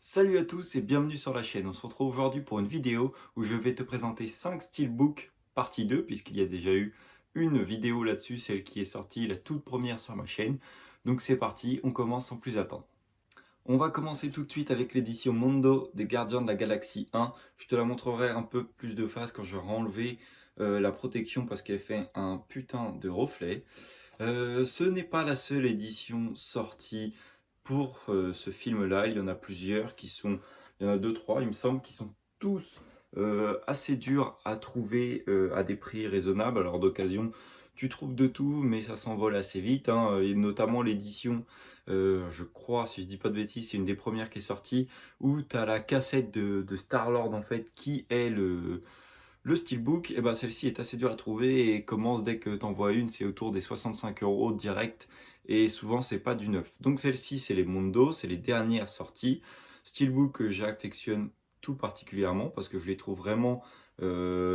Salut à tous et bienvenue sur la chaîne. On se retrouve aujourd'hui pour une vidéo où je vais te présenter 5 steelbooks partie 2 puisqu'il y a déjà eu une vidéo là-dessus, celle qui est sortie la toute première sur ma chaîne. Donc c'est parti, on commence sans plus attendre. On va commencer tout de suite avec l'édition Mondo des Gardiens de la Galaxie 1. Je te la montrerai un peu plus de face quand j'aurai enlevé la protection parce qu'elle fait un putain de reflet. Ce n'est pas la seule édition sortie pour ce film-là. Il y en a plusieurs qui sont, il y en a deux, trois, il me semble, qui sont tous assez durs à trouver à des prix raisonnables. Alors d'occasion, tu trouves de tout, mais ça s'envole assez vite, hein, et notamment l'édition, je crois, si je dis pas de bêtises, c'est une des premières qui est sortie, où tu as la cassette de Star-Lord, en fait, qui est le steelbook. Et ben celle-ci est assez dure à trouver et commence dès que tu en vois une, c'est autour des 65 € direct et souvent c'est pas du neuf. Donc celle-ci, c'est les Mondo, c'est les dernières sorties. Steelbook que j'affectionne tout particulièrement parce que je les trouve vraiment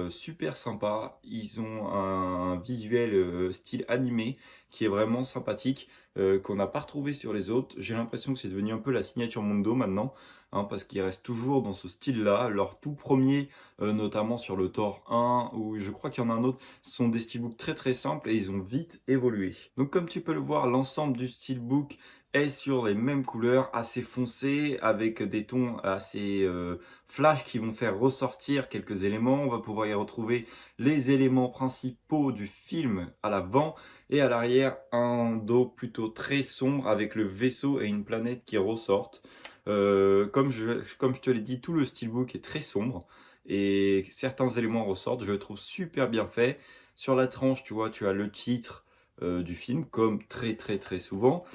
super sympas. Ils ont un visuel style animé qui est vraiment sympathique, qu'on n'a pas retrouvé sur les autres. J'ai l'impression que c'est devenu un peu la signature Mondo maintenant, hein, parce qu'ils restent toujours dans ce style-là. Leur tout premier, notamment sur le Thor 1, ou je crois qu'il y en a un autre, ce sont des steelbooks très très simples et ils ont vite évolué. Donc comme tu peux le voir, l'ensemble du steelbook est sur les mêmes couleurs, assez foncées, avec des tons assez flash qui vont faire ressortir quelques éléments. On va pouvoir y retrouver les éléments principaux du film à l'avant et à l'arrière un dos plutôt très sombre avec le vaisseau et une planète qui ressortent. Comme je te l'ai dit, tout le steelbook est très sombre et certains éléments ressortent. Je le trouve super bien fait. Sur la tranche, tu vois, tu as le titre du film, comme très très très souvent.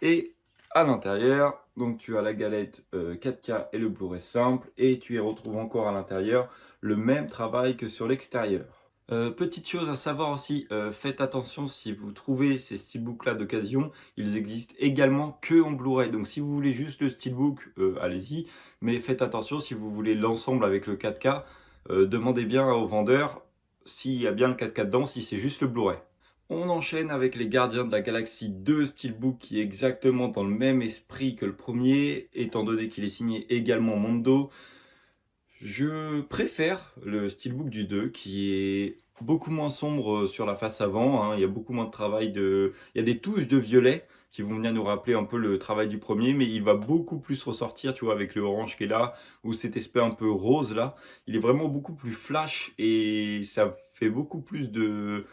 Et à l'intérieur, donc tu as la galette 4K et le Blu-ray simple, et tu y retrouves encore à l'intérieur le même travail que sur l'extérieur. Petite chose à savoir aussi, faites attention si vous trouvez ces steelbooks là d'occasion, ils existent également que en Blu-ray. Donc si vous voulez juste le steelbook, allez-y, mais faites attention si vous voulez l'ensemble avec le 4K, demandez bien au vendeur s'il y a bien le 4K dedans, si c'est juste le Blu-ray. On enchaîne avec les Gardiens de la Galaxie 2 Steelbook qui est exactement dans le même esprit que le premier, étant donné qu'il est signé également Mondo. Je préfère le Steelbook du 2 qui est beaucoup moins sombre sur la face avant, hein. Il y a beaucoup moins de travail de... Il y a des touches de violet qui vont venir nous rappeler un peu le travail du premier, mais il va beaucoup plus ressortir, tu vois, avec le orange qui est là, ou cet aspect un peu rose là. Il est vraiment beaucoup plus flash et ça fait beaucoup plus de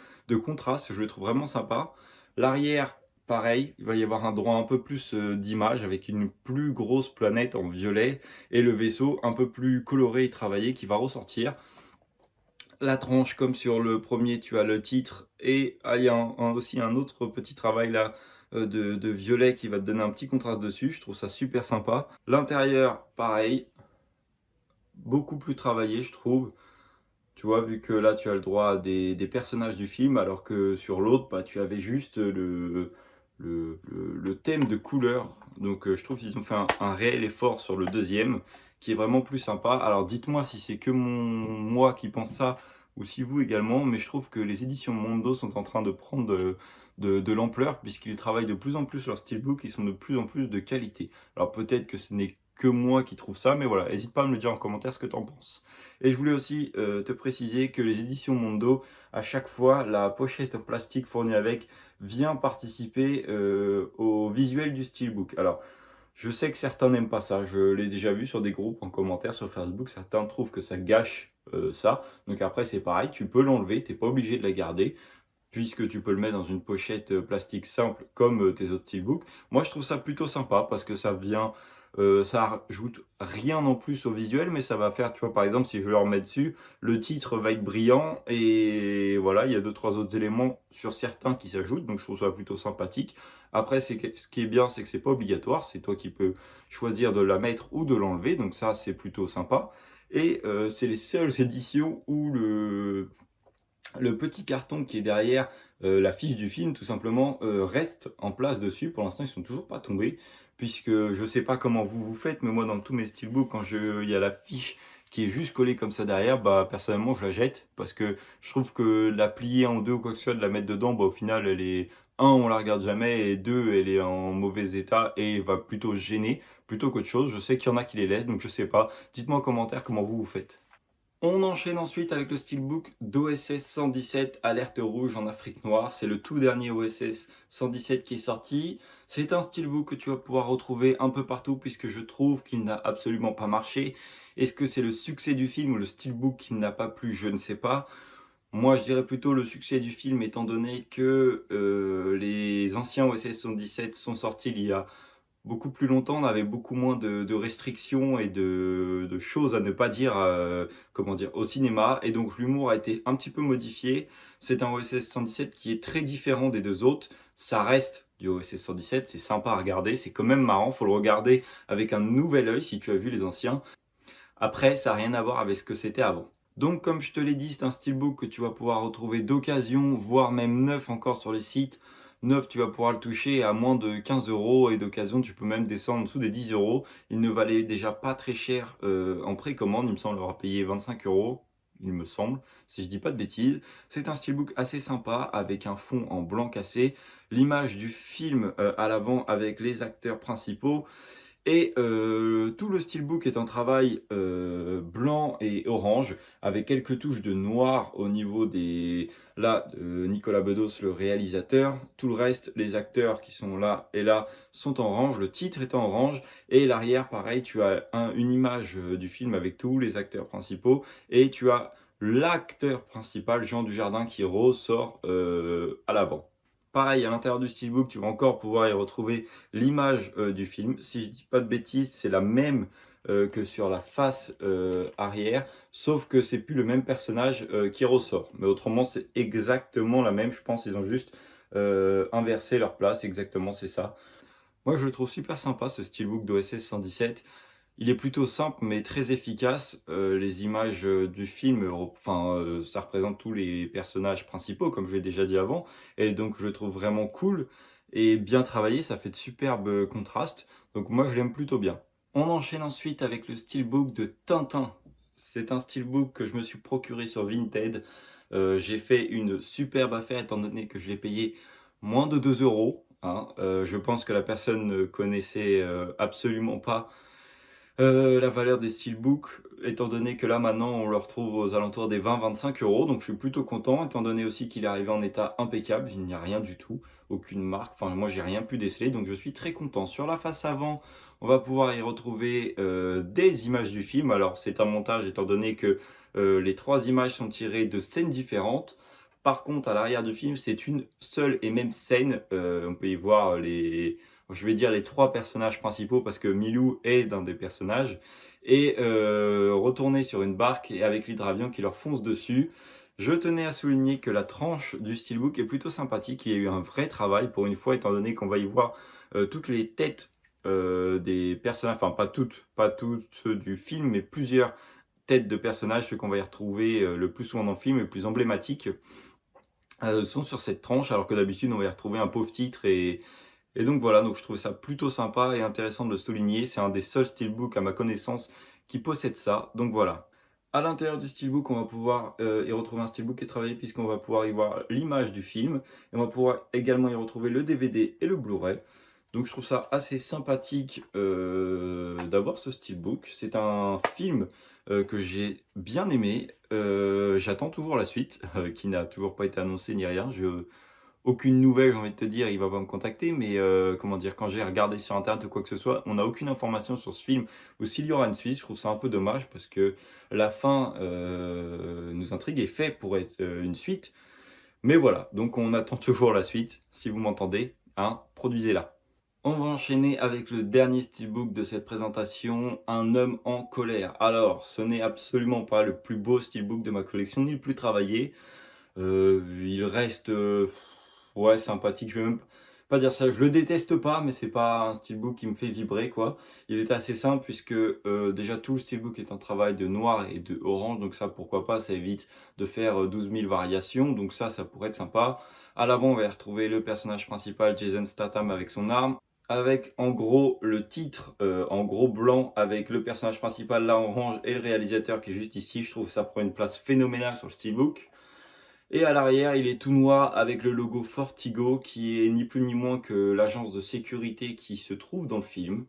contraste, je le trouve vraiment sympa. L'arrière, pareil, il va y avoir un droit un peu plus d'image avec une plus grosse planète en violet et le vaisseau un peu plus coloré et travaillé qui va ressortir. La tranche, comme sur le premier, tu as le titre et il y a aussi un autre petit travail là de violet qui va te donner un petit contraste dessus. Je trouve ça super sympa. L'intérieur, pareil, beaucoup plus travaillé, je trouve. Tu vois, vu que là, tu as le droit à des personnages du film, alors que sur l'autre, bah, tu avais juste le thème de couleur. Donc, je trouve qu'ils ont fait un réel effort sur le deuxième, qui est vraiment plus sympa. Alors, dites-moi si c'est que moi qui pense ça, ou si vous également, mais je trouve que les éditions Mondo sont en train de prendre de l'ampleur, puisqu'ils travaillent de plus en plus leur steelbook, ils sont de plus en plus de qualité. Alors, peut-être que ce n'est que moi qui trouve ça, mais voilà, n'hésite pas à me le dire en commentaire ce que tu en penses. Et je voulais aussi te préciser que les éditions Mondo, à chaque fois, la pochette en plastique fournie avec vient participer au visuel du steelbook. Alors, je sais que certains n'aiment pas ça, je l'ai déjà vu sur des groupes en commentaire sur Facebook, certains trouvent que ça gâche ça. Donc après, c'est pareil, tu peux l'enlever, tu n'es pas obligé de la garder, puisque tu peux le mettre dans une pochette plastique simple comme tes autres steelbooks. Moi, je trouve ça plutôt sympa parce que ça vient, ça rajoute rien en plus au visuel, mais ça va faire, tu vois, par exemple, si je le remets dessus, le titre va être brillant et voilà, il y a deux, trois autres éléments sur certains qui s'ajoutent, donc je trouve ça plutôt sympathique. Après, ce qui est bien, c'est que c'est pas obligatoire, c'est toi qui peux choisir de la mettre ou de l'enlever, donc ça, c'est plutôt sympa. Et c'est les seules éditions où le petit carton qui est derrière la fiche du film, tout simplement, reste en place dessus. Pour l'instant, ils sont toujours pas tombés, puisque je ne sais pas comment vous faites, mais moi, dans tous mes steelbooks, quand il y a la fiche qui est juste collée comme ça derrière, bah personnellement, je la jette, parce que je trouve que la plier en deux ou quoi que ce soit, de la mettre dedans, bah au final, elle est un, on la regarde jamais et deux, elle est en mauvais état et va plutôt gêner plutôt qu'autre chose. Je sais qu'il y en a qui les laissent, donc je sais pas. Dites-moi en commentaire comment vous faites. On enchaîne ensuite avec le steelbook d'OSS 117 Alerte Rouge en Afrique Noire. C'est le tout dernier OSS 117 qui est sorti. C'est un steelbook que tu vas pouvoir retrouver un peu partout puisque je trouve qu'il n'a absolument pas marché. Est-ce que c'est le succès du film ou le steelbook qui n'a pas plu? Je ne sais pas. Moi, je dirais plutôt le succès du film, étant donné que les anciens OSS 117 sont sortis il y a beaucoup plus longtemps. On avait beaucoup moins de restrictions et de choses à ne pas dire, comment dire, au cinéma. Et donc l'humour a été un petit peu modifié. C'est un OSS 117 qui est très différent des deux autres. Ça reste du OSS 117, c'est sympa à regarder, c'est quand même marrant. Faut le regarder avec un nouvel œil si tu as vu les anciens. Après, ça n'a rien à voir avec ce que c'était avant. Donc comme je te l'ai dit, c'est un steelbook que tu vas pouvoir retrouver d'occasion, voire même neuf encore sur les sites. Neuf, tu vas pouvoir le toucher à moins de 15 € et d'occasion, tu peux même descendre en dessous des 10 €. Il ne valait déjà pas très cher en précommande, il me semble avoir payé 25 €, il me semble, si je dis pas de bêtises. C'est un steelbook assez sympa avec un fond en blanc cassé, l'image du film à l'avant avec les acteurs principaux. Et tout le steelbook est en travail blanc et orange, avec quelques touches de noir au niveau des... Là, Nicolas Bedos, le réalisateur. Tout le reste, les acteurs qui sont là et là, sont en orange. Le titre est en orange. Et l'arrière, pareil, tu as une image du film avec tous les acteurs principaux. Et tu as l'acteur principal, Jean Dujardin, qui ressort à l'avant. Pareil, à l'intérieur du steelbook, tu vas encore pouvoir y retrouver l'image du film. Si je dis pas de bêtises, c'est la même que sur la face arrière, sauf que c'est plus le même personnage qui ressort. Mais autrement, c'est exactement la même. Je pense qu'ils ont juste inversé leur place. Exactement, c'est ça. Moi, je le trouve super sympa, ce steelbook d'OSS 117. Il est plutôt simple mais très efficace. Les images du film, ça représente tous les personnages principaux, comme je l'ai déjà dit avant. Et donc je le trouve vraiment cool et bien travaillé, ça fait de superbes contrastes. Donc moi je l'aime plutôt bien. On enchaîne ensuite avec le steelbook de Tintin. C'est un steelbook que je me suis procuré sur Vinted. J'ai fait une superbe affaire étant donné que je l'ai payé moins de 2 €. Hein. Je pense que la personne ne connaissait absolument pas la valeur des steelbooks, étant donné que là maintenant on le retrouve aux alentours des 20-25 €, donc je suis plutôt content, étant donné aussi qu'il est arrivé en état impeccable, il n'y a rien du tout, aucune marque, enfin moi j'ai rien pu déceler, donc je suis très content. Sur la face avant, on va pouvoir y retrouver des images du film. Alors c'est un montage étant donné que les trois images sont tirées de scènes différentes. Par contre, à l'arrière du film, c'est une seule et même scène. On peut y voir je vais dire les trois personnages principaux parce que Milou est d'un des personnages. Et retourner sur une barque et avec l'hydravion qui leur fonce dessus. Je tenais à souligner que la tranche du steelbook est plutôt sympathique. Il y a eu un vrai travail pour une fois, étant donné qu'on va y voir toutes les têtes des personnages, enfin pas toutes ceux du film, mais plusieurs têtes de personnages, ceux qu'on va y retrouver le plus souvent dans le film, les plus emblématiques, sont sur cette tranche, alors que d'habitude on va y retrouver un pauvre titre et donc voilà, donc je trouvais ça plutôt sympa et intéressant de le souligner. C'est un des seuls steelbooks à ma connaissance qui possède ça, donc voilà. À l'intérieur du steelbook, on va pouvoir y retrouver un steelbook qui est travaillé puisqu'on va pouvoir y voir l'image du film. Et on va pouvoir également y retrouver le DVD et le Blu-ray. Donc je trouve ça assez sympathique d'avoir ce steelbook. C'est un film que j'ai bien aimé. J'attends toujours la suite, qui n'a toujours pas été annoncée ni rien. Aucune nouvelle, j'ai envie de te dire, il va pas me contacter, mais comment dire, quand j'ai regardé sur internet ou quoi que ce soit, on n'a aucune information sur ce film ou s'il y aura une suite. Je trouve ça un peu dommage parce que la fin nous intrigue et fait pour être une suite. Mais voilà, donc on attend toujours la suite. Si vous m'entendez, hein, produisez-la. On va enchaîner avec le dernier steelbook de cette présentation, Un homme en colère. Alors, ce n'est absolument pas le plus beau steelbook de ma collection, ni le plus travaillé. Il reste ouais, sympathique, je vais même pas dire ça, je le déteste pas, mais c'est pas un steelbook qui me fait vibrer quoi. Il est assez simple puisque déjà tout le steelbook est en travail de noir et de orange, donc ça pourquoi pas, ça évite de faire 12 000 variations, donc ça pourrait être sympa. À l'avant, on va y retrouver le personnage principal, Jason Statham, avec son arme, avec en gros le titre en gros blanc avec le personnage principal là en orange et le réalisateur qui est juste ici. Je trouve que ça prend une place phénoménale sur le steelbook. Et à l'arrière, il est tout noir avec le logo Fortigo qui est ni plus ni moins que l'agence de sécurité qui se trouve dans le film.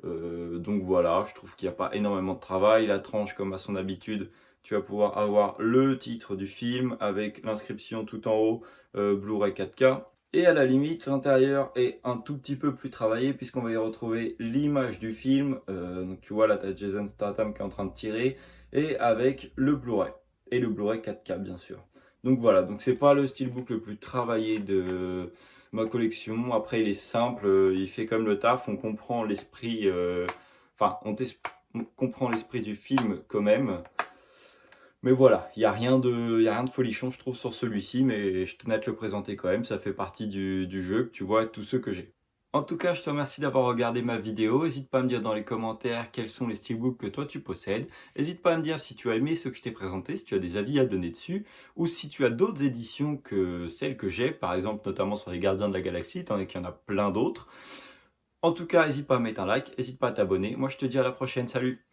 Donc voilà, je trouve qu'il n'y a pas énormément de travail. La tranche, comme à son habitude, tu vas pouvoir avoir le titre du film avec l'inscription tout en haut, Blu-ray 4K. Et à la limite, l'intérieur est un tout petit peu plus travaillé puisqu'on va y retrouver l'image du film. Donc tu vois là, tu as Jason Statham qui est en train de tirer et avec le Blu-ray. Et le Blu-ray 4K bien sûr. Donc voilà, donc c'est pas le steelbook le plus travaillé de ma collection. Après il est simple, il fait comme le taf, on comprend l'esprit, on comprend l'esprit du film quand même. Mais voilà, il y a rien de folichon je trouve sur celui-ci, mais je tenais à te le présenter quand même, ça fait partie du jeu, que tu vois tous ceux que j'ai. En tout cas, je te remercie d'avoir regardé ma vidéo. N'hésite pas à me dire dans les commentaires quels sont les steelbooks que toi tu possèdes. N'hésite pas à me dire si tu as aimé ce que je t'ai présenté, si tu as des avis à donner dessus, ou si tu as d'autres éditions que celles que j'ai, par exemple notamment sur les Gardiens de la Galaxie, tant qu'il y en a plein d'autres. En tout cas, n'hésite pas à mettre un like, n'hésite pas à t'abonner. Moi, je te dis à la prochaine, salut!